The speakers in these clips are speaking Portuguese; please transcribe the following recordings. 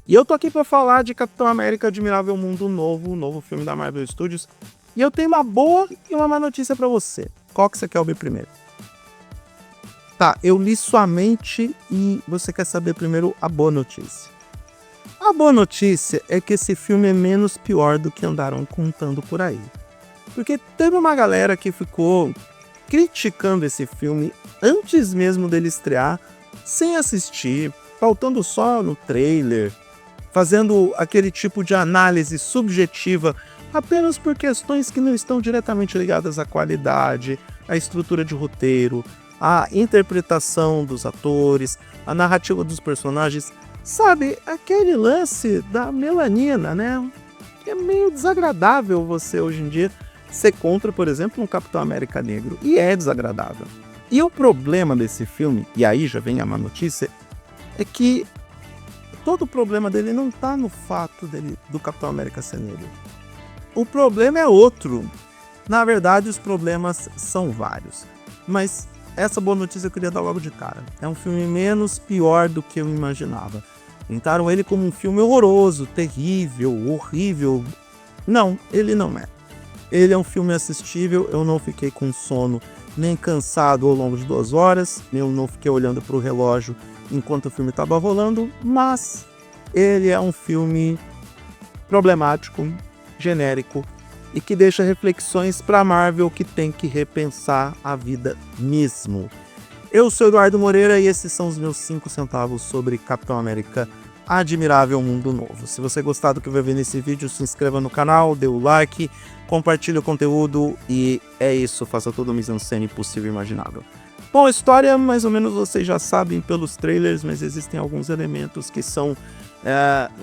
E eu tô aqui pra falar de Capitão América Admirável Mundo Novo, o novo filme da Marvel Studios. E eu tenho uma boa e uma má notícia pra você. Qual que você quer ouvir primeiro? Tá, eu li sua mente e você quer saber primeiro a boa notícia. A boa notícia é que esse filme é menos pior do que andaram contando por aí. Porque teve uma galera que ficou criticando esse filme antes mesmo dele estrear, sem assistir, faltando só no trailer, fazendo aquele tipo de análise subjetiva apenas por questões que não estão diretamente ligadas à qualidade, à estrutura de roteiro, à interpretação dos atores, à narrativa dos personagens. Sabe, aquele lance da melanina, né? É meio desagradável você hoje em dia ser contra, por exemplo, um Capitão América negro. E é desagradável. E o problema desse filme, e aí já vem a má notícia, é que todo o problema dele não tá no fato do Capitão América ser negro. O problema é outro. Na verdade, os problemas são vários. Mas essa boa notícia eu queria dar logo de cara. É um filme menos pior do que eu imaginava. Pintaram ele como um filme horroroso, terrível, horrível. Não, ele não é. Ele é um filme assistível, eu não fiquei com sono nem cansado ao longo de 2 horas, eu não fiquei olhando para o relógio enquanto o filme estava rolando, mas ele é um filme problemático, genérico e que deixa reflexões para a Marvel que tem que repensar a vida mesmo. Eu sou Eduardo Moreira e esses são os meus 5 centavos sobre Capitão América Admirável Mundo Novo. Se você gostar do que vai ver nesse vídeo, se inscreva no canal, dê o like, compartilhe o conteúdo e é isso, faça todo o mise-en-scène possível e imaginável. Bom, a história mais ou menos vocês já sabem pelos trailers, mas existem alguns elementos que são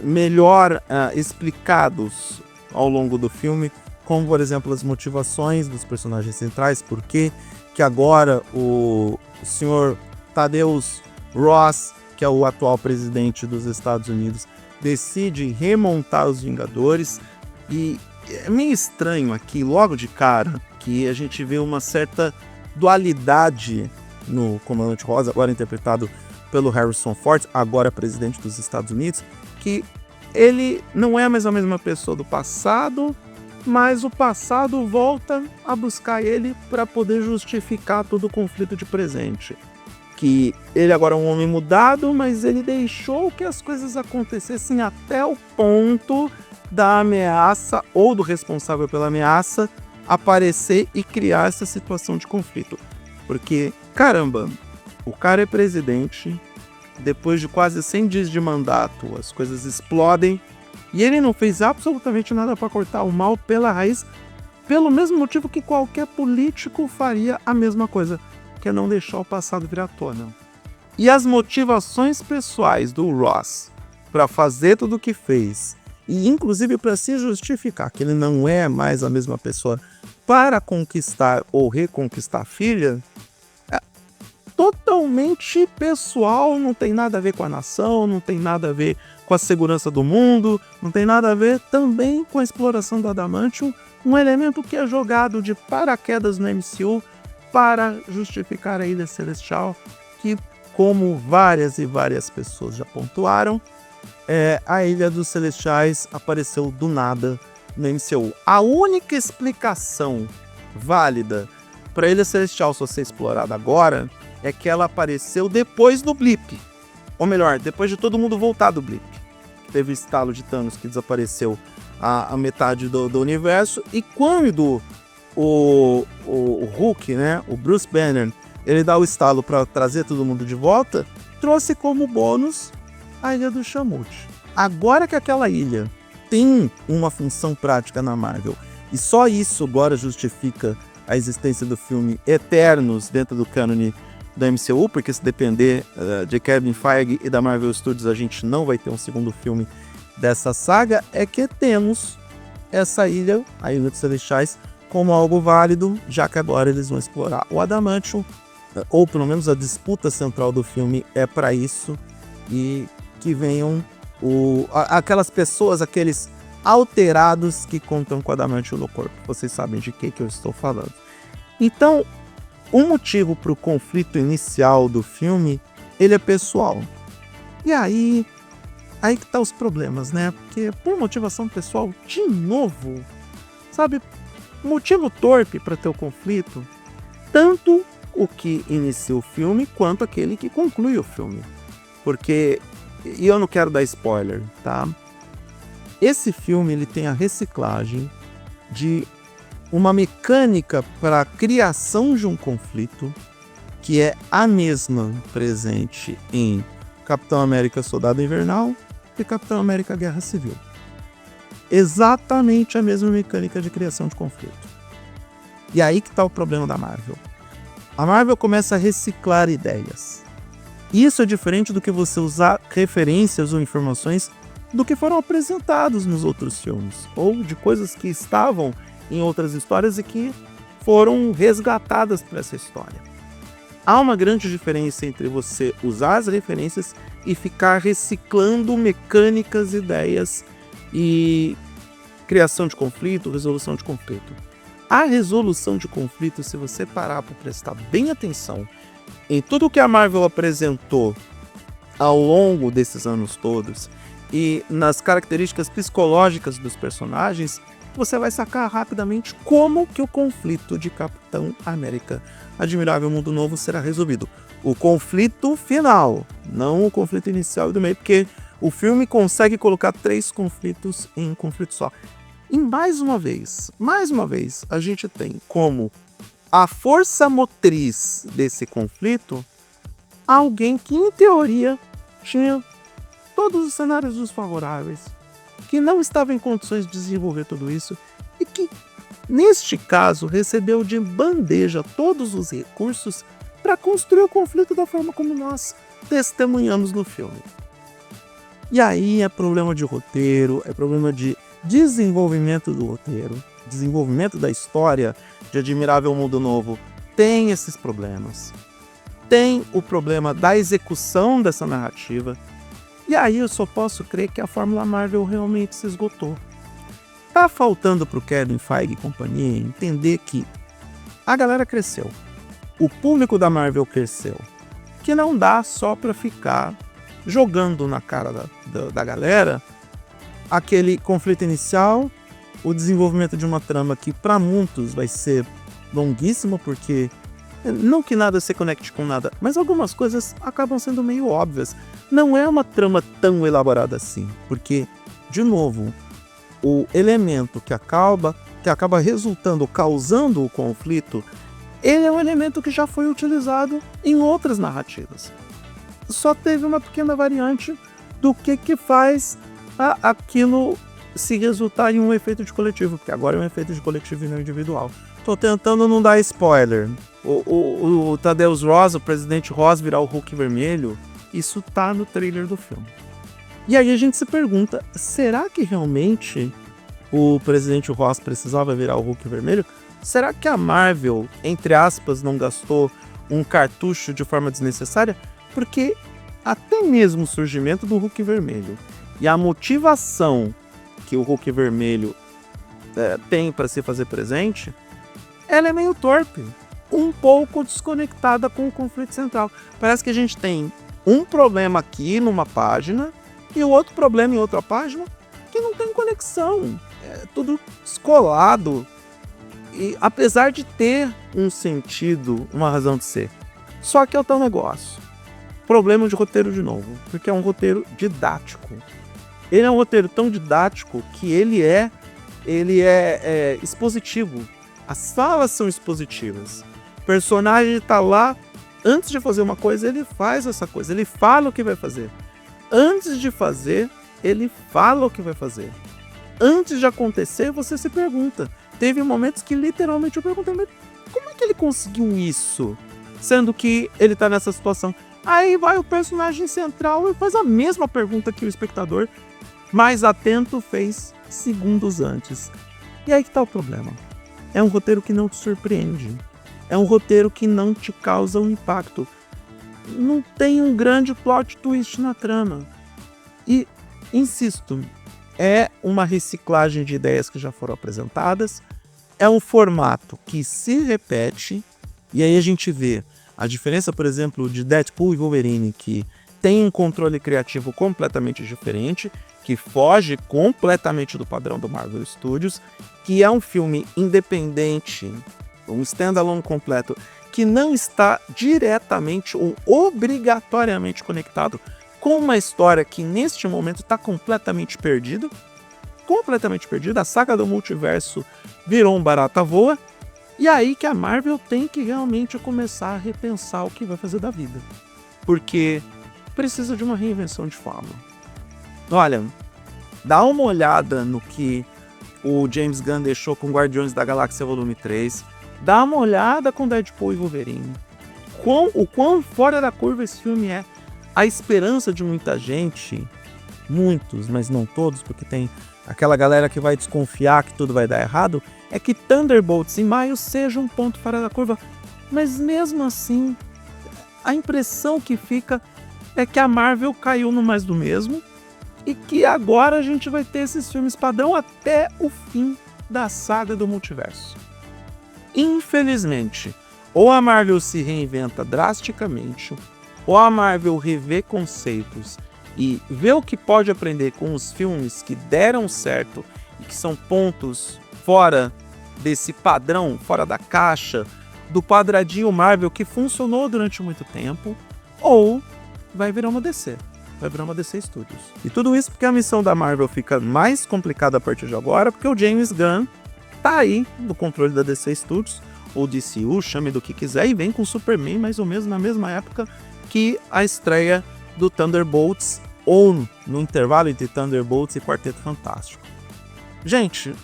melhor explicados ao longo do filme, como por exemplo as motivações dos personagens centrais, por que agora o senhor Thaddeus Ross, que é o atual presidente dos Estados Unidos, decide remontar os Vingadores. E é meio estranho aqui, logo de cara, que a gente vê uma certa dualidade no Comandante Ross, agora interpretado pelo Harrison Ford, agora presidente dos Estados Unidos, que ele não é mais a mesma pessoa do passado, mas o passado volta a buscar ele para poder justificar todo o conflito de presente. Que ele agora é um homem mudado, mas ele deixou que as coisas acontecessem até o ponto da ameaça ou do responsável pela ameaça aparecer e criar essa situação de conflito. Porque, caramba, o cara é presidente, depois de quase 100 dias de mandato, as coisas explodem, e ele não fez absolutamente nada para cortar o mal pela raiz, pelo mesmo motivo que qualquer político faria a mesma coisa, que é não deixar o passado vir à tona. E as motivações pessoais do Ross para fazer tudo o que fez, e inclusive para se justificar que ele não é mais a mesma pessoa para conquistar ou reconquistar a filha, é totalmente pessoal, não tem nada a ver com a nação, não tem nada a ver com a segurança do mundo, não tem nada a ver também com a exploração do Adamantium, um elemento que é jogado de paraquedas no MCU para justificar a Ilha Celestial, que, como várias e várias pessoas já pontuaram, a Ilha dos Celestiais apareceu do nada no MCU. A única explicação válida para a Ilha Celestial só ser explorada agora é que ela apareceu depois do blip. Ou melhor, depois de todo mundo voltar do blip. Teve o estalo de Thanos que desapareceu a metade do universo. E quando o Hulk, né, o Bruce Banner, ele dá o estalo para trazer todo mundo de volta, trouxe como bônus a Ilha do Shammut. Agora que aquela ilha tem uma função prática na Marvel, e só isso agora justifica a existência do filme Eternos dentro do cânone da MCU, porque se depender de Kevin Feige e da Marvel Studios, a gente não vai ter um segundo filme dessa saga, é que temos essa ilha, a Ilha dos Celestiais, como algo válido, já que agora eles vão explorar o Adamantium, ou pelo menos a disputa central do filme é para isso, e que venham aquelas pessoas, aqueles alterados que contam com o Adamantium no corpo. Vocês sabem de que eu estou falando. Então, o motivo para o conflito inicial do filme, ele é pessoal. E aí, aí que tá os problemas, né? Porque por motivação pessoal, de novo, sabe? Motivo torpe para ter o conflito, tanto o que inicia o filme quanto aquele que conclui o filme. Porque, e eu não quero dar spoiler, tá? Esse filme ele tem a reciclagem de uma mecânica para a criação de um conflito que é a mesma presente em Capitão América Soldado Invernal e Capitão América Guerra Civil. Exatamente a mesma mecânica de criação de conflito. E aí que está o problema da Marvel. A Marvel começa a reciclar ideias. Isso é diferente do que você usar referências ou informações do que foram apresentados nos outros filmes, ou de coisas que estavam em outras histórias e que foram resgatadas para essa história. Há uma grande diferença entre você usar as referências e ficar reciclando mecânicas, ideias e criação de conflito, resolução de conflito. A resolução de conflito, se você parar para prestar bem atenção em tudo que a Marvel apresentou ao longo desses anos todos e nas características psicológicas dos personagens, você vai sacar rapidamente como que o conflito de Capitão América Admirável Mundo Novo será resolvido. O conflito final, não o conflito inicial e do meio, porque o filme consegue colocar 3 conflitos em um conflito só. E mais uma vez, a gente tem como a força motriz desse conflito alguém que, em teoria, tinha todos os cenários desfavoráveis, que não estava em condições de desenvolver tudo isso e que, neste caso, recebeu de bandeja todos os recursos para construir o conflito da forma como nós testemunhamos no filme. E aí é problema de roteiro, é problema de desenvolvimento do roteiro, desenvolvimento da história de Admirável Mundo Novo. Tem esses problemas. Tem o problema da execução dessa narrativa. E aí eu só posso crer que a Fórmula Marvel realmente se esgotou. Tá faltando pro Kevin Feige e companhia entender que a galera cresceu. O público da Marvel cresceu. Que não dá só pra ficar jogando na cara da galera aquele conflito inicial, o desenvolvimento de uma trama que para muitos vai ser longuíssima, porque não que nada se conecte com nada, mas algumas coisas acabam sendo meio óbvias. Não é uma trama tão elaborada assim, porque, de novo, o elemento que acaba resultando, causando o conflito, ele é um elemento que já foi utilizado em outras narrativas. Só teve uma pequena variante do que faz aquilo se resultar em um efeito de coletivo, porque agora é um efeito de coletivo e não individual. Tô tentando não dar spoiler. O Tadeusz Ross, o presidente Ross virar o Hulk vermelho, isso tá no trailer do filme. E aí a gente se pergunta, será que realmente o presidente Ross precisava virar o Hulk vermelho? Será que a Marvel, entre aspas, não gastou um cartucho de forma desnecessária? Porque até mesmo o surgimento do Hulk vermelho e a motivação que o Hulk vermelho tem para se fazer presente, ela é meio torpe, um pouco desconectada com o conflito central. Parece que a gente tem um problema aqui numa página e o outro problema em outra página que não tem conexão. É tudo descolado. E apesar de ter um sentido, uma razão de ser, só que é o tal negócio. Problema de roteiro de novo, porque é um roteiro didático. Ele é um roteiro tão didático que ele é expositivo. As falas são expositivas. O personagem está lá, antes de fazer uma coisa, ele faz essa coisa. Ele fala o que vai fazer. Antes de fazer, ele fala o que vai fazer. Antes de acontecer, você se pergunta. Teve momentos que literalmente eu perguntei, mas como é que ele conseguiu isso? Sendo que ele está nessa situação. Aí vai o personagem central e faz a mesma pergunta que o espectador, mais atento, fez segundos antes. E aí que tá o problema. É um roteiro que não te surpreende. É um roteiro que não te causa um impacto. Não tem um grande plot twist na trama. E, insisto, é uma reciclagem de ideias que já foram apresentadas. É um formato que se repete. E aí a gente vê a diferença, por exemplo, de Deadpool e Wolverine, que tem um controle criativo completamente diferente, que foge completamente do padrão do Marvel Studios, que é um filme independente, um standalone completo, que não está diretamente ou obrigatoriamente conectado com uma história que neste momento está completamente perdida. A saga do multiverso virou um barata voa, e aí que a Marvel tem que realmente começar a repensar o que vai fazer da vida. Porque precisa de uma reinvenção de forma. Olha, dá uma olhada no que o James Gunn deixou com Guardiões da Galáxia Volume 3. Dá uma olhada com Deadpool e Wolverine. O quão fora da curva esse filme é. A esperança de muita gente, muitos, mas não todos, porque tem aquela galera que vai desconfiar que tudo vai dar errado, é que Thunderbolts em maio seja um ponto fora da curva. Mas mesmo assim, a impressão que fica é que a Marvel caiu no mais do mesmo e que agora a gente vai ter esses filmes padrão até o fim da saga do multiverso. Infelizmente, ou a Marvel se reinventa drasticamente, ou a Marvel revê conceitos e vê o que pode aprender com os filmes que deram certo e que são pontos fora desse padrão, fora da caixa, do quadradinho Marvel que funcionou durante muito tempo, ou vai virar uma DC. Vai virar uma DC Studios. E tudo isso porque a missão da Marvel fica mais complicada a partir de agora, porque o James Gunn tá aí no controle da DC Studios, ou DCU, chame do que quiser, e vem com Superman mais ou menos na mesma época que a estreia do Thunderbolts, ou no intervalo entre Thunderbolts e Quarteto Fantástico. Gente,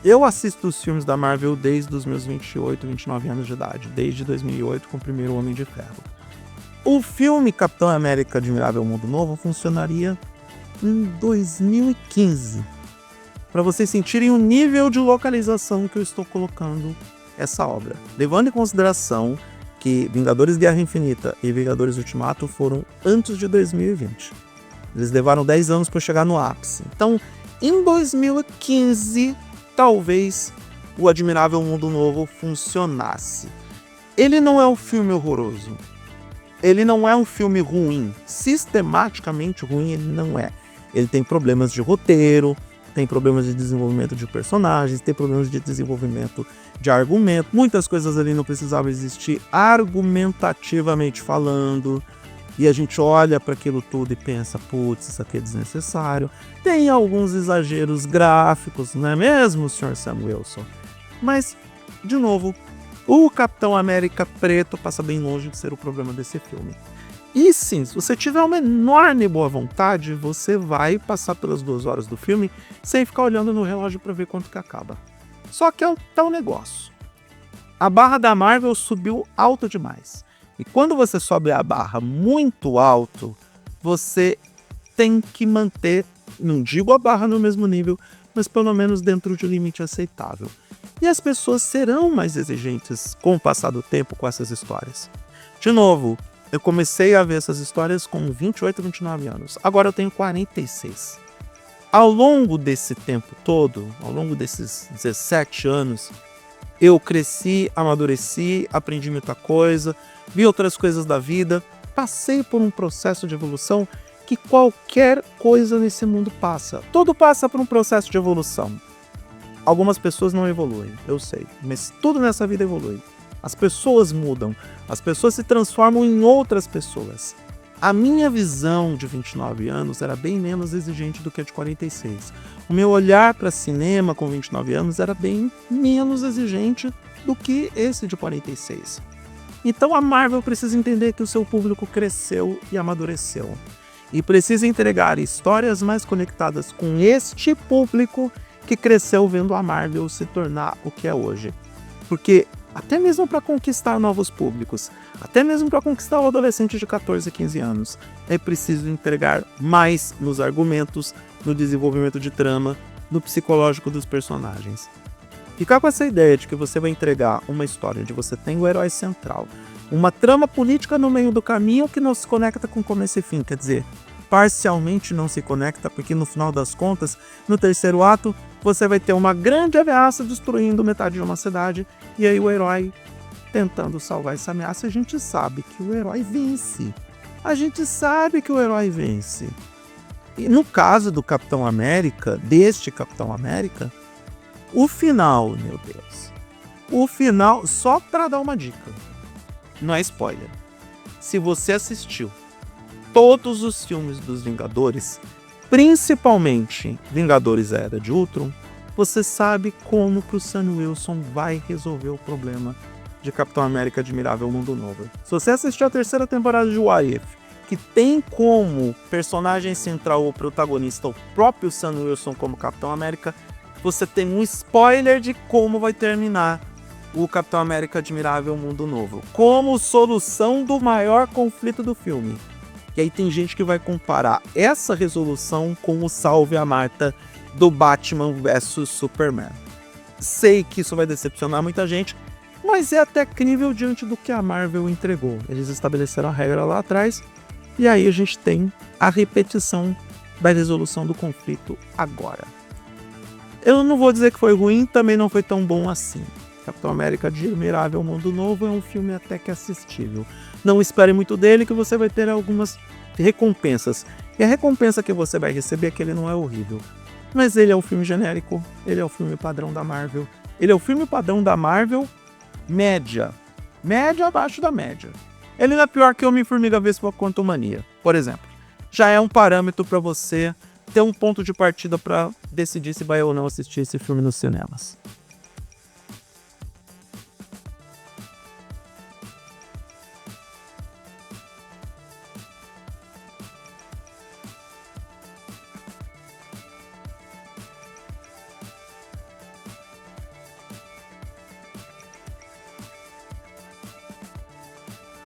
eu assisto os filmes da Marvel desde os meus 28, 29 anos de idade, desde 2008 com o primeiro Homem de Ferro. O filme Capitão América Admirável Mundo Novo funcionaria em 2015. Para vocês sentirem o nível de localização que eu estou colocando essa obra. Levando em consideração que Vingadores Guerra Infinita e Vingadores Ultimato foram antes de 2020. Eles levaram 10 anos para chegar no ápice. Então, em 2015, talvez o Admirável Mundo Novo funcionasse. Ele não é um filme horroroso. Ele não é um filme ruim. Sistematicamente ruim ele não é. Ele tem problemas de roteiro, tem problemas de desenvolvimento de personagens, tem problemas de desenvolvimento de argumento. Muitas coisas ali não precisavam existir argumentativamente falando. E a gente olha para aquilo tudo e pensa, putz, isso aqui é desnecessário. Tem alguns exageros gráficos, não é mesmo, Sr. Sam Wilson? Mas, de novo, o Capitão América preto passa bem longe de ser o problema desse filme. E sim, se você tiver uma enorme boa vontade, você vai passar pelas 2 horas do filme sem ficar olhando no relógio para ver quanto que acaba. Só que é o tal negócio. A barra da Marvel subiu alto demais. E quando você sobe a barra muito alto, você tem que manter, não digo a barra no mesmo nível, mas pelo menos dentro de um limite aceitável. E as pessoas serão mais exigentes com o passar do tempo com essas histórias. De novo, eu comecei a ver essas histórias com 28, 29 anos. Agora eu tenho 46. Ao longo desse tempo todo, ao longo desses 17 anos, eu cresci, amadureci, aprendi muita coisa, vi outras coisas da vida, passei por um processo de evolução que qualquer coisa nesse mundo passa. Tudo passa por um processo de evolução. Algumas pessoas não evoluem, eu sei, mas tudo nessa vida evolui. As pessoas mudam, as pessoas se transformam em outras pessoas. A minha visão de 29 anos era bem menos exigente do que a de 46. O meu olhar para cinema com 29 anos era bem menos exigente do que esse de 46. Então a Marvel precisa entender que o seu público cresceu e amadureceu. E precisa entregar histórias mais conectadas com este público que cresceu vendo a Marvel se tornar o que é hoje. Porque até mesmo para conquistar novos públicos, até mesmo para conquistar o adolescente de 14, 15 anos, é preciso entregar mais nos argumentos, no desenvolvimento de trama, no psicológico dos personagens. Ficar com essa ideia de que você vai entregar uma história onde você tem o herói central, uma trama política no meio do caminho que não se conecta com começo e fim, quer dizer, parcialmente não se conecta, porque no final das contas, no terceiro ato, você vai ter uma grande ameaça destruindo metade de uma cidade, e aí o herói tentando salvar essa ameaça, a gente sabe que o herói vence. a gente sabe que o herói vence. E no caso do Capitão América, deste Capitão América, o final, meu Deus. O final, só pra dar uma dica, não é spoiler. Se você assistiu todos os filmes dos Vingadores, principalmente Vingadores Era de Ultron, você sabe como que o Sam Wilson vai resolver o problema de Capitão América Admirável Mundo Novo. Se você assistiu a terceira temporada de What If, que tem como personagem central ou protagonista o próprio Sam Wilson como Capitão América, você tem um spoiler de como vai terminar o Capitão América Admirável Mundo Novo, como solução do maior conflito do filme. E aí tem gente que vai comparar essa resolução com o Salve a Marta do Batman vs Superman. Sei que isso vai decepcionar muita gente, mas é até crível diante do que a Marvel entregou. Eles estabeleceram a regra lá atrás, e aí a gente tem a repetição da resolução do conflito agora. Eu não vou dizer que foi ruim, também não foi tão bom assim. Capitão América Admirável Mundo Novo é um filme até que assistível. Não espere muito dele, que você vai ter algumas recompensas. E a recompensa que você vai receber é que ele não é horrível. Mas ele é o filme genérico, ele é o filme padrão da Marvel. Ele é o filme padrão da Marvel média. Média abaixo da média. Ele não é pior que Homem-Formiga Vespa Quantumania, por exemplo. Já é um parâmetro para você ter um ponto de partida para decidir se vai ou não assistir esse filme nos cinemas.